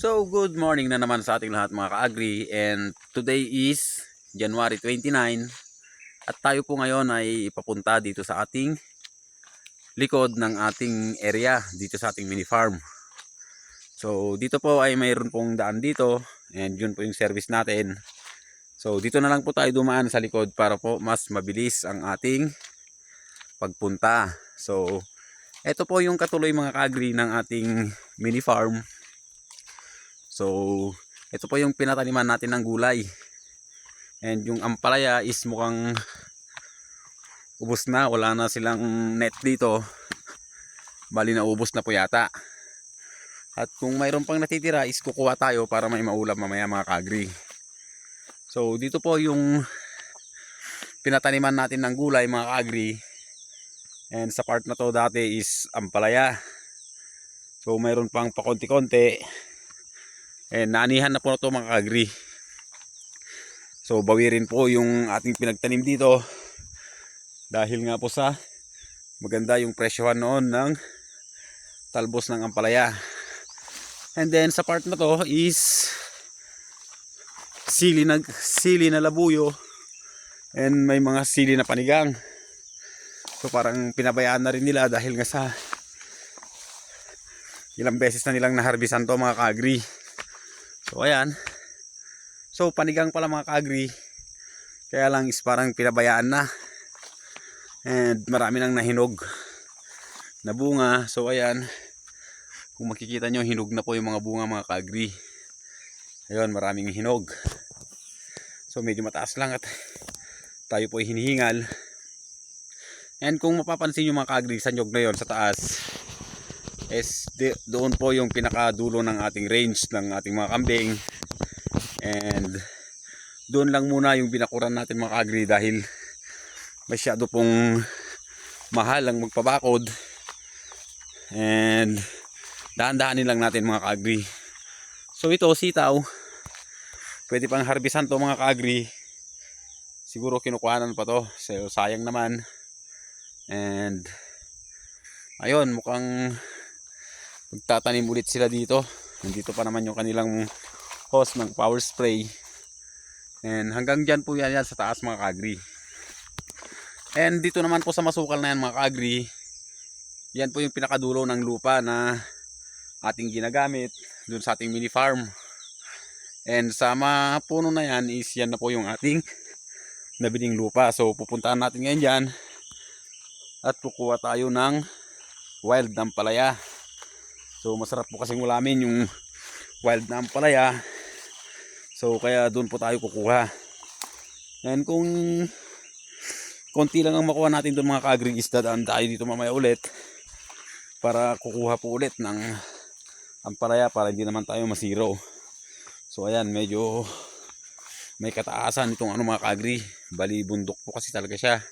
So, good morning na naman sa ating lahat mga ka-agri, and today is January 29 at tayo po ngayon ay ipapunta dito sa ating likod ng ating area, dito sa ating mini farm. So, dito po ay mayroon pong daan dito and yun po yung service natin. So, dito na lang po tayo dumaan sa likod para po mas mabilis ang ating pagpunta. So, ito po yung katuloy mga ka-agri ng ating mini farm. So, ito po yung pinataniman natin ng gulay. And yung ampalaya is mukhang ubos na. Wala na silang net dito. Bali na ubos na po yata. At kung mayroon pang natitira is kukuha tayo para may maulam mamaya mga ka-agri. So, dito po yung pinataniman natin ng gulay mga ka-agri. And sa part na to dati is ampalaya. So, mayroon pang pakonti-konti. And naanihan na po ito mga ka-agri. So bawirin po yung ating pinagtanim dito. Dahil nga po sa maganda yung presyohan noon ng talbos ng ampalaya. And then sa part na to is sili na labuyo. And may mga sili na panigang. So parang pinabayaan na rin nila dahil nga sa ilang beses na nilang naharbisan to mga ka-agri. So ayan. So panigang pala mga ka-agri. Kaya lang is parang pinabayaan na. And marami nang nahinog na bunga. So ayan. Kung makikita nyo, hinog na po yung mga bunga mga ka-agri. Ayun, maraming hinog. So medyo mataas lang at tayo po ay hinihingal. And kung mapapansin nyo mga ka-agri, sa nyog na yun sa taas is doon po yung pinakadulo ng ating range ng ating mga kambing. And doon lang muna yung binakuran natin mga ka-agri dahil masyado pong mahal ang magpabakod. And dahan-dahanin lang natin mga ka-agri. So ito sitaw, pwede pang harbisan to mga ka-agri. Siguro kinukuhanan pa to, so sayang naman. And ayun, mukhang magtatanim ulit sila dito. Nandito pa naman yung kanilang hose ng power spray. And hanggang dyan po yan sa taas mga ka-agri. And dito naman po sa masukal na yan mga ka-agri, yan po yung pinakadulo ng lupa na ating ginagamit dun sa ating mini farm. And sa mga puno na yan is yan na po yung ating nabiling lupa. So pupuntahan natin ngayon dyan at kukuha tayo ng wild na ampalaya. So masarap po kasing ulamin yung wild na ampalaya. So kaya doon po tayo kukuha. And kung konti lang ang makuha natin doon mga ka-agri is dadaan tayo dito mamaya ulit para kukuha po ulit ng ampalaya para hindi naman tayo masiro. So ayan, medyo may kataasan itong mga ka-agri. Bali bundok po kasi talaga siya.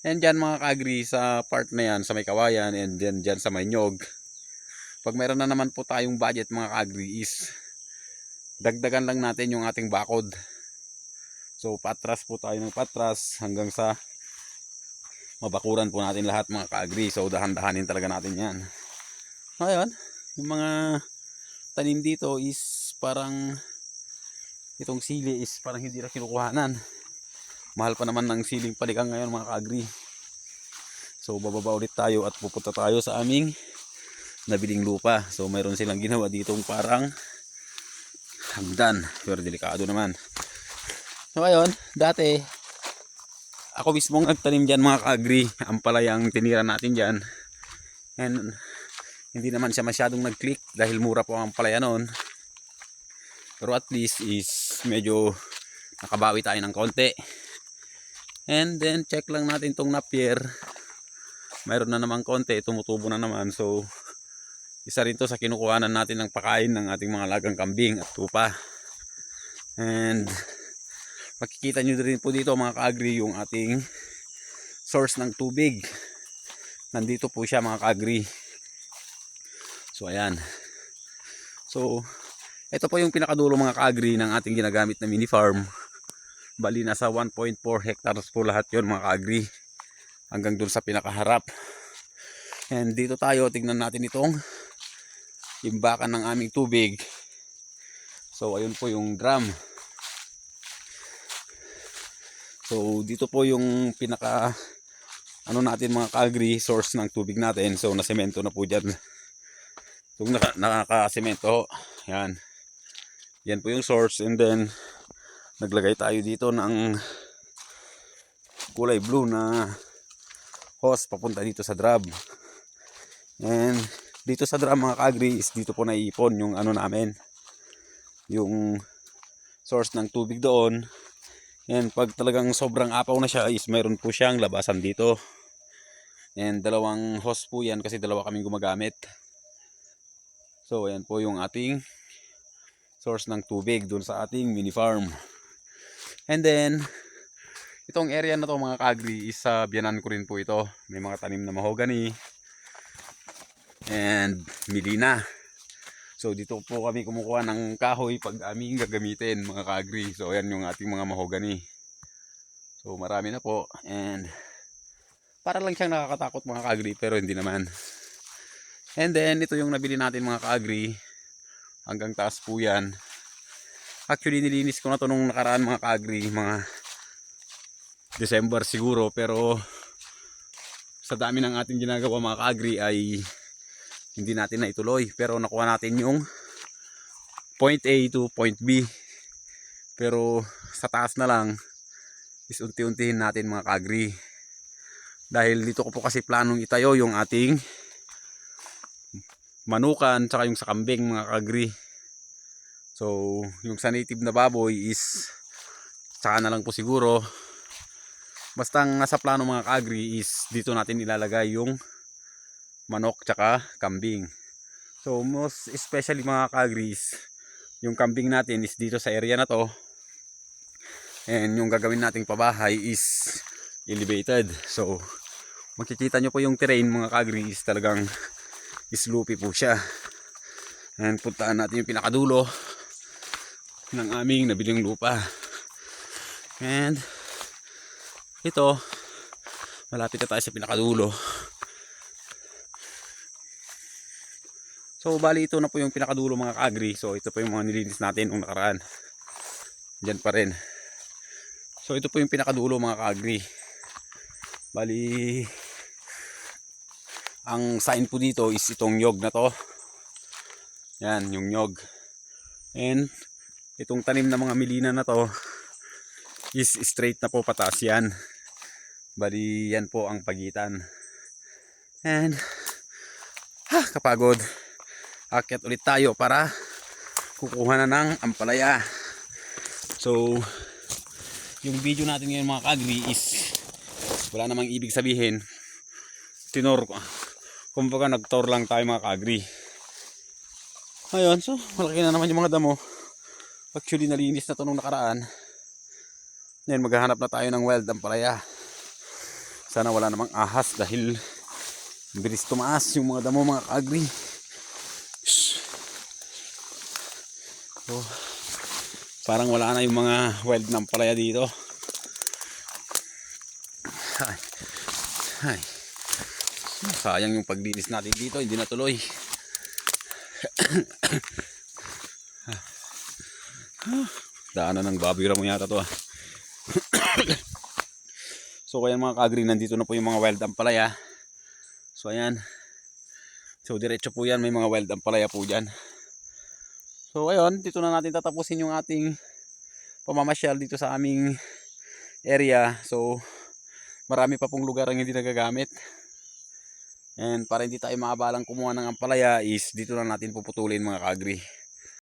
And dyan mga ka-agri sa part na yan sa may kawayan and then dyan sa may nyog, pag mayroon na naman po tayong budget mga ka-agri is dagdagan lang natin yung ating bakod. So patras po tayo ng patras hanggang sa mabakuran po natin lahat mga ka-agri. So dahan-dahanin talaga natin yan. Ngayon, yung mga tanim dito is parang itong sili is parang hindi na kinukuhanan. Mahal pa naman ng siling paligang ngayon mga ka-agri. So bababa ulit tayo at pupunta tayo sa aming nabiling lupa. So mayroon silang ginawa ditong parang hagdan, pero delikado naman. So ayun, dati ako mismo nagtanim dyan mga ka-agri. Ampalayang tinira natin dyan. And hindi naman siya masyadong nag-click dahil mura po ang ampalaya noon. Pero at least is medyo nakabawi tayo ng konti. And then check lang natin tong napier. Mayroon na naman konti, tumutubo na naman. So isa rin to sa kinukuhanan natin ng pakain ng ating mga lagang kambing at tupa. And makikita nyo rin po dito mga ka-agri yung ating source ng tubig. Nandito po siya mga ka-agri. So ayan. So ito po yung pinakadulo mga ka-agri ng ating ginagamit na mini farm. Bali nasa 1.4 hectares po lahat yon mga ka-agri. Hanggang dun sa pinakaharap. And dito tayo, tignan natin itong imbakan ng aming tubig. So ayun po yung drum. So dito po yung pinaka natin mga ka-agri, source ng tubig natin. So nasemento na po dyan. Itong nakasemento, yan. Yan po yung source, and then naglagay tayo dito ng kulay blue na hose papunta dito sa drum. And dito sa drum mga ka-agri is dito po naiipon yung namin, yung source ng tubig doon. And pag talagang sobrang apaw na siya is mayroon po siyang labasan dito. And dalawang hose po yan kasi dalawa kaming gumagamit. So ayan po yung ating source ng tubig doon sa ating mini farm. And then itong area na to mga ka-agri is biyanan ko rin po ito. May mga tanim na mahogany and milina. So dito po kami kumukuha ng kahoy pag aming gagamitin mga ka-agri. So ayan yung ating mga mahogany. So marami na po, and para lang siyang nakakatakot mga ka-agri pero hindi naman. And then ito yung nabili natin mga ka-agri. Hanggang taas po yan. Actually nilinis ko na to nung nakaraan mga ka-agri, mga December siguro, pero sa dami ng ating ginagawa mga ka-agri ay hindi natin na ituloy. Pero nakuha natin yung point A to point B. Pero sa taas na lang is unti-untihin natin mga ka-agri. Dahil dito ko po kasi planong itayo yung ating manukan tsaka yung sa kambing mga ka-agri. So yung sa native na baboy is tsaka na lang po siguro. Basta ang nasa plano mga ka-agri is dito natin ilalagay yung manok tsaka kambing. So most especially mga ka-agri is yung kambing natin is dito sa area na to. And yung gagawin nating pabahay is elevated. So makikita nyo po yung terrain mga ka-agri is talagang sloopy po siya. And puntaan natin yung pinakadulo ng aming nabiling lupa. And ito, malapit na tayo sa pinakadulo. So bali ito na po yung pinakadulo mga ka-agri. So ito po yung mga nilinis natin nung nakaraan. Diyan pa rin. So ito po yung pinakadulo mga ka-agri. Bali ang sign po dito is itong nyog na to. Yan yung nyog. And itong tanim na mga milina na to is straight na po pataas yan. Bali yan po ang pagitan. And kapagod. Akyat ulit tayo para kukuha na ng ampalaya. So yung video natin ngayon mga ka-agri is wala namang ibig sabihin tinor ko. Kumbaga nag-tour lang tayo mga ka-agri. Ayun, so malaki na naman yung mga damo. Actually nalinis na to nung nakaraan. Ngayon maghahanap na tayo ng wild ampalaya. Sana wala namang ahas dahil bilis tumaas yung mga damo mga ka-agri. So, parang wala na yung mga wild na ampalaya dito. Ay. Sayang yung paglinis natin dito, hindi natuloy. Daanan ng baboy ramo yata to. So kaya mga ka-agri, nandito na po yung mga wild ampalaya. So ayan. So diretso po yan, may mga wild ampalaya po dyan. So ayun, dito na natin tatapusin yung ating pamamasyal dito sa aming area. So marami pa pong lugar ang hindi nagagamit. And para hindi tayo maabalang kumuha ng ampalaya is dito na natin puputulin mga ka-agri.